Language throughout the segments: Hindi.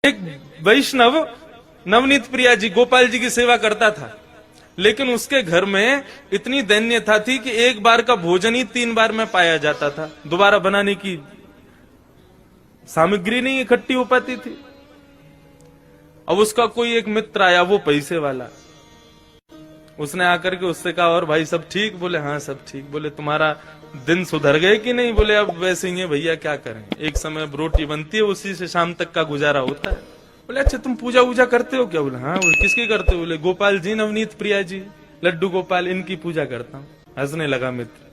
एक वैष्णव नवनीत प्रिया जी गोपाल जी की सेवा करता था, लेकिन उसके घर में इतनी दैन्यता थी कि एक बार का भोजन ही 3 बार में पाया जाता था। दोबारा बनाने की सामग्री नहीं इकट्ठी हो पाती थी। अब उसका कोई एक मित्र आया, वो पैसे वाला। उसने आकर के उससे कहा, और भाई सब ठीक? बोले हाँ सब ठीक। बोले तुम्हारा दिन सुधर गए कि नहीं? बोले अब वैसे ही है भैया, क्या करें, एक समय अब रोटी बनती है, उसी से शाम तक का गुजारा होता है। बोले अच्छा तुम पूजा वूजा करते हो क्या? बोले हाँ। बोले किसकी करते हो? बोले गोपाल जी, नवनीत प्रिया जी, लड्डू गोपाल, इनकी पूजा करता हूँ। हंसने लगा मित्र,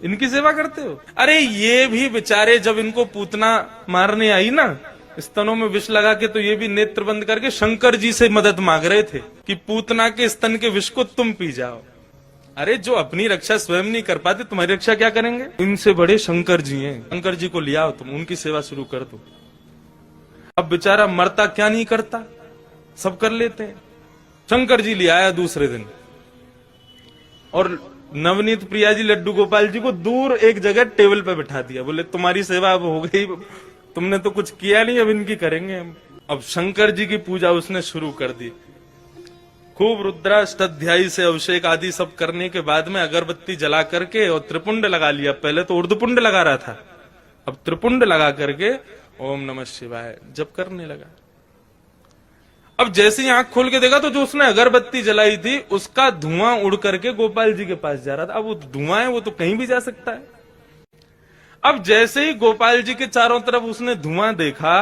इनकी सेवा करते हो? अरे ये भी बेचारे जब इनको पूतना मारने आई ना, स्तनों में विष लगा के, तो ये भी नेत्र बंद करके शंकर जी से मदद मांग रहे थे कि पूतना के स्तन के विष को तुम पी जाओ। अरे जो अपनी रक्षा स्वयं नहीं कर पाते, तुम्हारी रक्षा क्या करेंगे? इनसे बड़े शंकर जी हैं, शंकर जी को ले आओ, तुम उनकी सेवा शुरू कर दो। अब बेचारा मरता क्या नहीं करता, सब कर लेते हैं। शंकर जी ले आया दूसरे दिन, और नवनीत प्रिया जी, लड्डू गोपाल जी को दूर एक जगह टेबल पे बिठा दिया। बोले तुम्हारी सेवा अब हो गई, तुमने तो कुछ किया नहीं, अब इनकी करेंगे हम। अब शंकर जी की पूजा उसने शुरू कर दी। खूब रुद्राष्टाध्यायी से अभिषेक आदि सब करने के बाद में अगरबत्ती जला करके और त्रिपुंड लगा लिया। पहले तो ऊर्ध्वपुंड लगा रहा था, अब त्रिपुंड लगा करके ओम नमः शिवाय जप करने लगा। अब जैसे ही आंख खोल के देखा तो जो उसने अगरबत्ती जलाई थी उसका धुआं उड़ करके गोपाल जी के पास जा रहा था। अब वो धुआं है, वो तो कहीं भी जा सकता है। अब जैसे ही गोपाल जी के चारों तरफ उसने धुआं देखा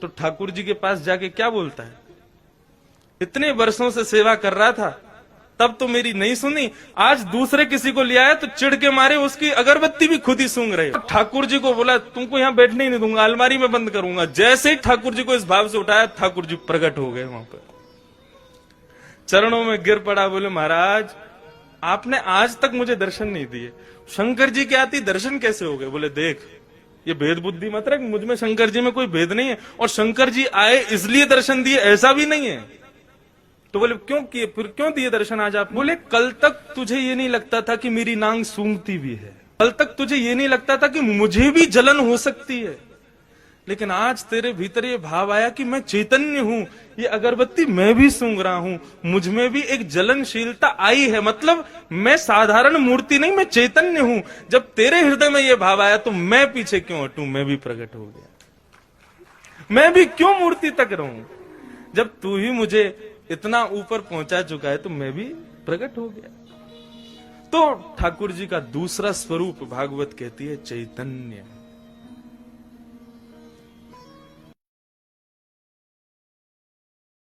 तो ठाकुर जी के पास जाके क्या बोलता है, इतने वर्षों से सेवा कर रहा था, तब तो मेरी नहीं सुनी, आज दूसरे किसी को ले आया तो चिढ़ के मारे उसकी अगरबत्ती भी खुद ही सूंघ रहे। ठाकुर जी को बोला तुमको यहां बैठने ही नहीं दूंगा, अलमारी में बंद करूंगा। जैसे ही ठाकुर जी को इस भाव से उठाया, ठाकुर जी प्रकट हो गए वहां पर, चरणों में गिर पड़ा। बोले महाराज आपने आज तक मुझे दर्शन नहीं दिए, शंकर जी के आती दर्शन कैसे हो गए? बोले देख, ये भेद बुद्धि मत रख, मुझ में शंकर जी में कोई भेद नहीं है, और शंकर जी आए इसलिए दर्शन दिए ऐसा भी नहीं है। तो बोले क्यों किए, फिर क्यों दिए दर्शन आज आप? बोले कल तक तुझे ये नहीं लगता था कि मेरी नांग सूंघती भी है, कल तक तुझे ये नहीं लगता था कि मुझे भी जलन हो सकती है, लेकिन आज तेरे भीतर ये भाव आया कि मैं चैतन्य हूं, ये अगरबत्ती मैं भी सूंघ रहा हूं, मुझ में भी एक जलनशीलता आई है, मतलब मैं साधारण मूर्ति नहीं, मैं चैतन्य हूं। जब तेरे हृदय में ये भाव आया तो मैं पीछे क्यों हटूं, मैं भी प्रकट हो गया, मैं भी क्यों मूर्ति तक रहूं? जब तू ही मुझे इतना ऊपर पहुंचा चुका है तो मैं भी प्रकट हो गया। तो ठाकुर जी का दूसरा स्वरूप भागवत कहती है चैतन्य।